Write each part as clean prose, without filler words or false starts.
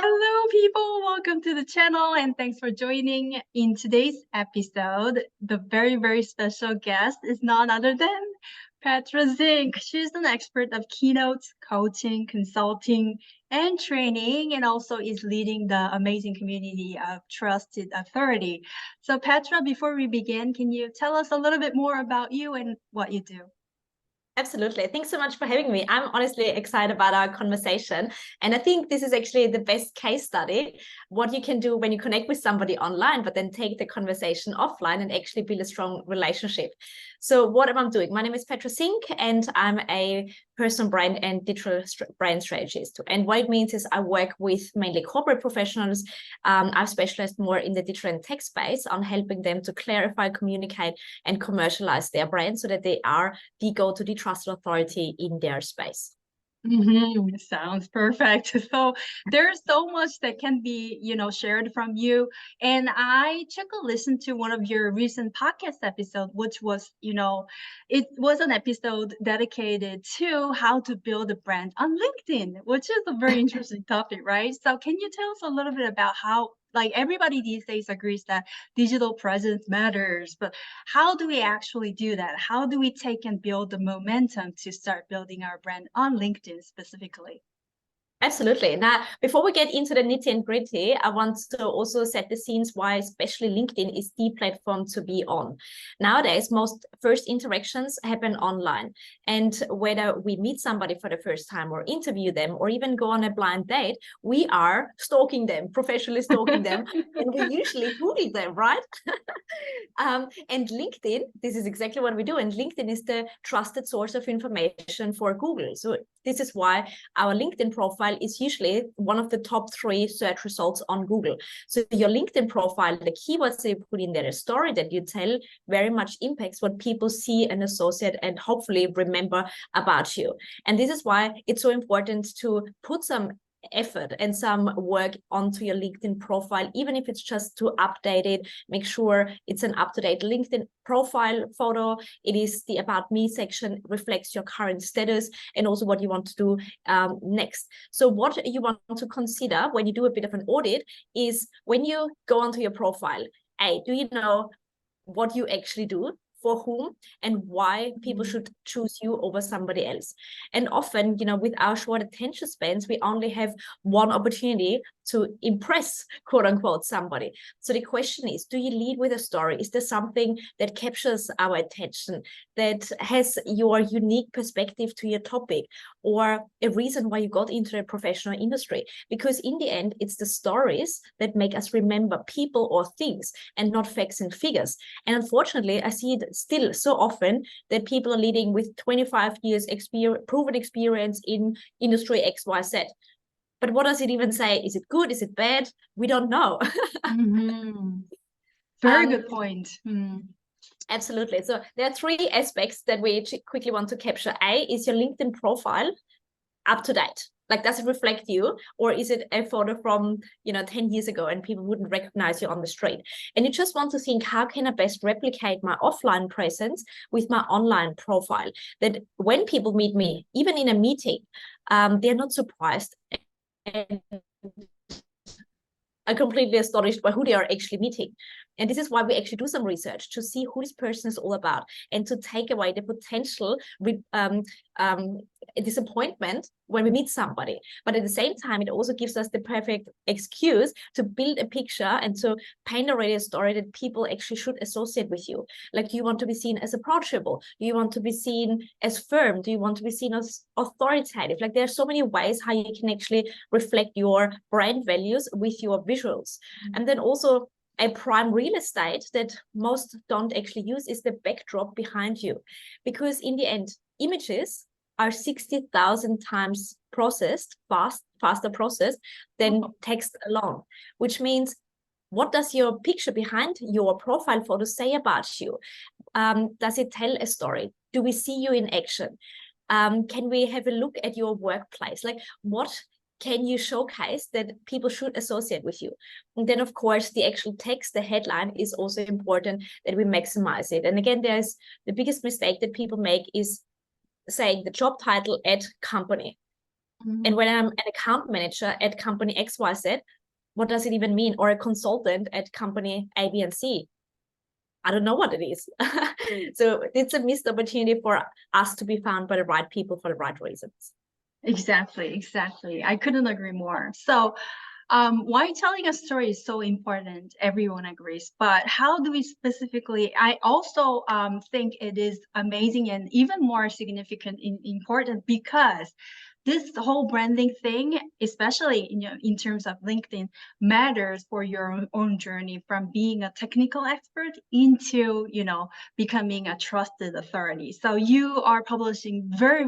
Hello, people. Welcome to the channel, and thanks for joining. In today's episode, the very special guest is none other than Petra Zink. She's an expert of keynotes, coaching, consulting, and training, and also is leading the amazing community of Trusted Authority. So, Petra, before we begin, can you tell us a little bit more about you and what you do? Absolutely. Thanks so much for having me. I'm honestly excited about our conversation. And I think this is actually the best case study, what you can do when you connect with somebody online, but then take the conversation offline and actually build a strong relationship. So what am I doing? My name is Petra Zink, and I'm a personal brand and digital brand strategist. And what it means is I work with mainly corporate professionals. I've specialized more in the digital and tech space on helping them to clarify, communicate, and commercialize their brand so that they are the go-to, the trusted authority in their space. Sounds perfect. So there's so much that can be, shared from you. And I took a listen to one of your recent podcast episode, which was, it was an episode dedicated to how to build a brand on LinkedIn, which is a very interesting topic, right? So can you tell us a little bit about how, like everybody these days agrees that digital presence matters, but how do we actually do that? How do we take and build the momentum to start building our brand on LinkedIn specifically? Absolutely. Now, before we get into the nitty and gritty, I want to also set the scenes why especially LinkedIn is the platform to be on. Nowadays, most first interactions happen online. And whether we meet somebody for the first time or interview them or even go on a blind date, we are stalking them, professionally stalking them. And we usually Google them, right? And LinkedIn, this is exactly what we do. And LinkedIn is the trusted source of information for Google. So this is why our LinkedIn profile is usually one of the top 3 search results on Google. So your LinkedIn profile, the keywords that you put in there, a story that you tell very much impacts what people see and associate and hopefully remember about you. And this is why it's so important to put some effort and some work onto your LinkedIn profile, even if it's just to update it, make sure it's an up-to-date LinkedIn profile photo. It is the About Me section, reflects your current status and also what you want to do next. So what you want to consider when you do a bit of an audit is when you go onto your profile, do you know what you actually do, for whom, and why people should choose you over somebody else? And often, with our short attention spans, we only have one opportunity to impress, quote unquote, somebody. So the question is, do you lead with a story? Is there something that captures our attention, that has your unique perspective to your topic, or a reason why you got into the professional industry? Because in the end, it's the stories that make us remember people or things and not facts and figures. And unfortunately, I see it still so often that people are leading with 25 years proven experience in industry XYZ. But what does it even say? Is it good? Is it bad? We don't know. Very good point. Absolutely. So there are 3 aspects that we quickly want to capture. A, is your LinkedIn profile up to date? Like, does it reflect you, or is it a photo from 10 years ago and people wouldn't recognize you on the street? And you just want to think, how can I best replicate my offline presence with my online profile, that when people meet me, even in a meeting, they're not surprised and are completely astonished by who they are actually meeting. And this is why we actually do some research to see who this person is all about and to take away the potential disappointment when we meet somebody. But at the same time, it also gives us the perfect excuse to build a picture and to paint already a story that people actually should associate with you. Like, you want to be seen as approachable? Do you want to be seen as firm? Do you want to be seen as authoritative? Like, there are so many ways how you can actually reflect your brand values with your visuals. And then also, a prime real estate that most don't actually use is the backdrop behind you. Because in the end, images are 60,000 times faster processed than text alone, which means, what does your picture behind your profile photo say about you? Does it tell a story? Do we see you in action? Can we have a look at your workplace? Like, what can you showcase that people should associate with you? And then, of course, the actual text, the headline, is also important that we maximize it. And again, there's the biggest mistake that people make is saying the job title at company. And when I'm an account manager at company XYZ, what does it even mean? Or a consultant at company A, B, and C? I don't know what it is. So it's a missed opportunity for us to be found by the right people for the right reasons. Exactly. I couldn't agree more. So why telling a story is so important, everyone agrees. But how do we specifically, I also think it is amazing and even more significant and important because this whole branding thing, especially in terms of LinkedIn, matters for your own journey from being a technical expert into, becoming a trusted authority. So you are publishing very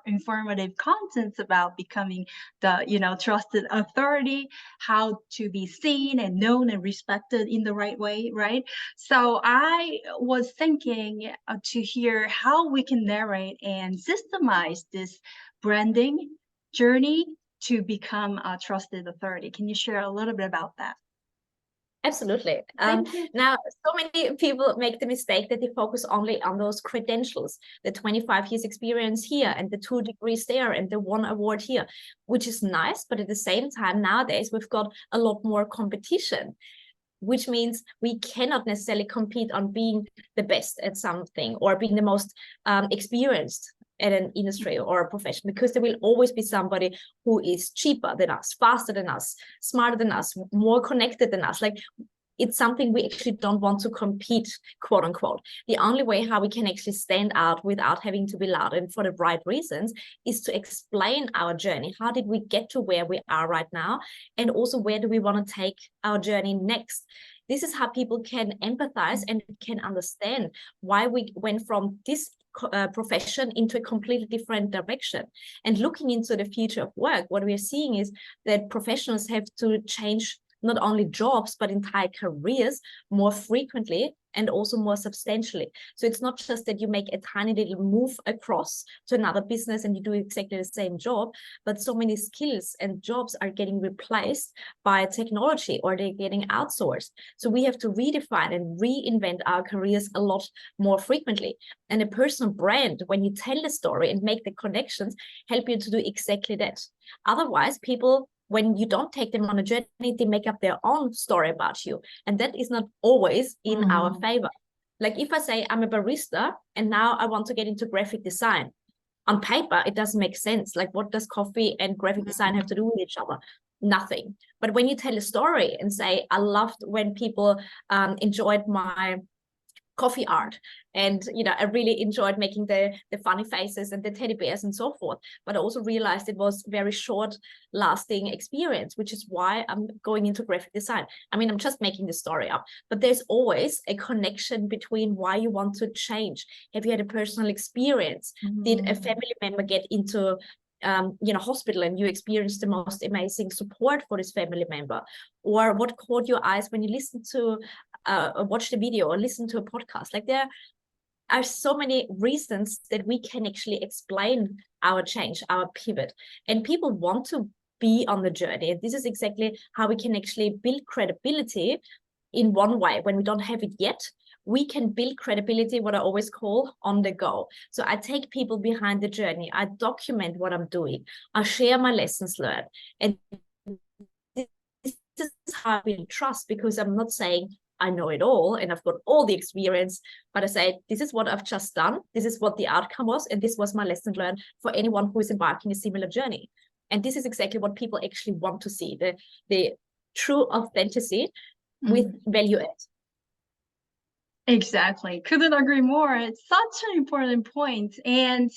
informative contents about becoming the, trusted authority, how to be seen and known and respected in the right way, right? So I was thinking to hear how we can narrate and systemize this branding journey to become a trusted authority. Can you share a little bit about that? Absolutely. Now, so many people make the mistake that they focus only on those credentials, the 25 years experience here and the 2 degrees there and the 1 award here, which is nice. But at the same time, nowadays, we've got a lot more competition, which means we cannot necessarily compete on being the best at something or being the most experienced at an industry or a profession, because there will always be somebody who is cheaper than us, faster than us, smarter than us, more connected than us. Like, it's something we actually don't want to compete, quote unquote. The only way how we can actually stand out without having to be loud and for the right reasons is to explain our journey. How did we get to where we are right now? And also, where do we want to take our journey next? This is how people can empathize and can understand why we went from this profession into a completely different direction. And looking into the future of work, what we are seeing is that professionals have to change not only jobs, but entire careers more frequently and also more substantially. So it's not just that you make a tiny little move across to another business and you do exactly the same job, but so many skills and jobs are getting replaced by technology or they're getting outsourced. So we have to redefine and reinvent our careers a lot more frequently. And a personal brand, when you tell the story and make the connections, help you to do exactly that. Otherwise, people, when you don't take them on a journey, they make up their own story about you. And that is not always in our favor. Like if I say I'm a barista and now I want to get into graphic design, on paper, it doesn't make sense. Like, what does coffee and graphic design have to do with each other? Nothing. But when you tell a story and say, I loved when people enjoyed my coffee art, and I really enjoyed making the funny faces and the teddy bears and so forth, but I also realized it was very short lasting experience, which is why I'm going into graphic design. I mean, I'm just making the story up, but there's always a connection between why you want to change. Have you had a personal experience? Did a family member get into hospital and you experienced the most amazing support for this family member? Or what caught your eyes when you listened to watch the video or listen to a podcast? Like, there are so many reasons that we can actually explain our change, our pivot, and people want to be on the journey. And this is exactly how we can actually build credibility in one way. When we don't have it yet, we can build credibility, what I always call on the go. So I take people behind the journey. I document what I'm doing. I share my lessons learned. And this is how I build trust, because I'm not saying I know it all and I've got all the experience, but I say, this is what I've just done. This is what the outcome was. And this was my lesson learned for anyone who is embarking a similar journey. And this is exactly what people actually want to see, the true authenticity with value add. Exactly. Couldn't agree more. It's such an important point. And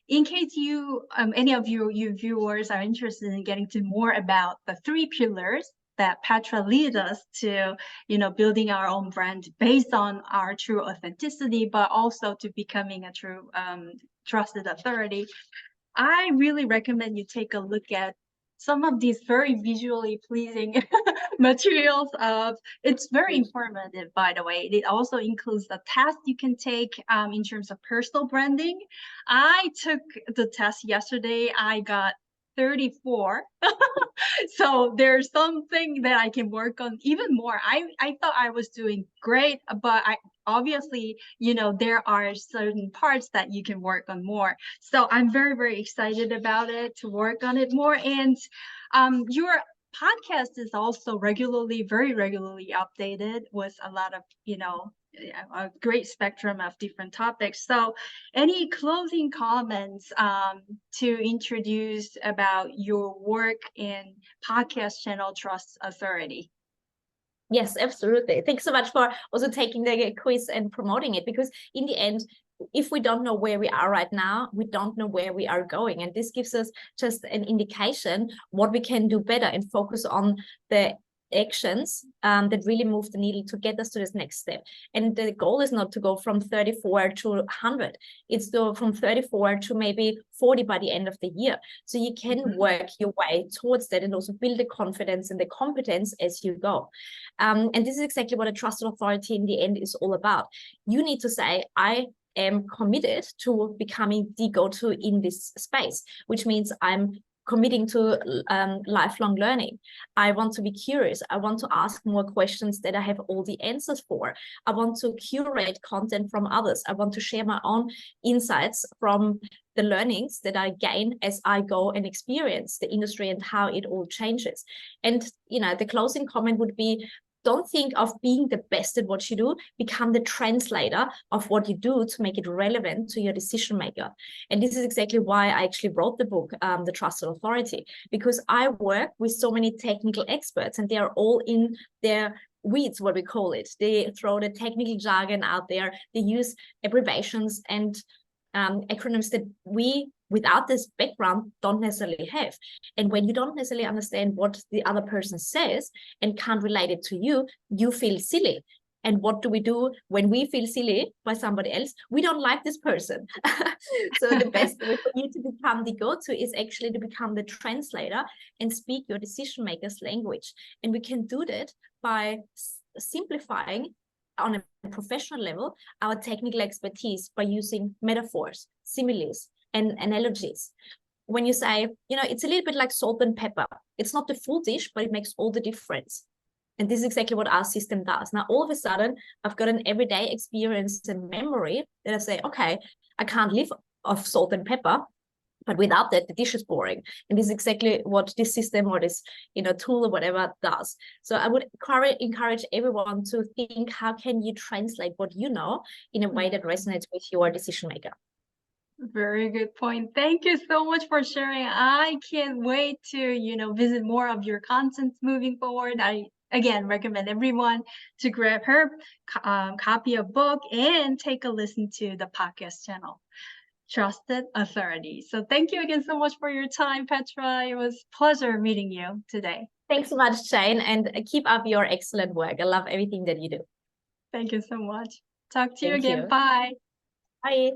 in case you, any of you viewers are interested in getting to more about the 3 pillars that Petra leads us to, building our own brand based on our true authenticity, but also to becoming a true trusted authority, I really recommend you take a look at some of these very visually pleasing materials. It's very informative, by the way. It also includes the test you can take in terms of personal branding. I took the test yesterday. I got 34. So there's something that I can work on even more. I thought I was doing great, but obviously, there are certain parts that you can work on more. So I'm very, very excited about it, to work on it more. And your podcast is also very regularly updated with a lot of, a great spectrum of different topics. So any closing comments to introduce about your work in podcast channel Trust Authority? Yes, absolutely. Thanks so much for also taking the quiz and promoting it, because in the end, if we don't know where we are right now, we don't know where we are going. And this gives us just an indication what we can do better and focus on the actions that really move the needle to get us to this next step. And the goal is not to go from 34 to 100. It's to from 34 to maybe 40 by the end of the year. So you can work your way towards that and also build the confidence and the competence as you go. And this is exactly what a trusted authority in the end is all about. You need to say, I am committed to becoming the go-to in this space, which means I'm committing to lifelong learning. I want to be curious. I want to ask more questions that I have all the answers for. I want to curate content from others. I want to share my own insights from the learnings that I gain as I go and experience the industry and how it all changes. And, the closing comment would be, don't think of being the best at what you do. Become the translator of what you do to make it relevant to your decision maker. And this is exactly why I actually wrote the book, The Trusted Authority, because I work with so many technical experts and they are all in their weeds, what we call it. They throw the technical jargon out there. They use abbreviations and acronyms that we, without this background, don't necessarily have. And when you don't necessarily understand what the other person says and can't relate it to you, you feel silly. And what do we do when we feel silly by somebody else? We don't like this person. So the best way for you to become the go-to is actually to become the translator and speak your decision maker's language. And we can do that by simplifying on a professional level our technical expertise by using metaphors, similes, and analogies. When you say, it's a little bit like salt and pepper. It's not the full dish, but it makes all the difference. And this is exactly what our system does. Now, all of a sudden, I've got an everyday experience and memory that I say, okay, I can't live off salt and pepper, but without that, the dish is boring. And this is exactly what this system or this, tool or whatever does. So I would encourage everyone to think, how can you translate what you know in a way that resonates with your decision maker? Very good point. Thank you so much for sharing. I can't wait to, visit more of your content moving forward. I, again, recommend everyone to grab her copy of book and take a listen to the podcast channel, Trusted Authority. So thank you again so much for your time, Petra. It was a pleasure meeting you today. Thanks so much, Jane, and keep up your excellent work. I love everything that you do. Thank you so much. Talk to you again. Bye. Bye.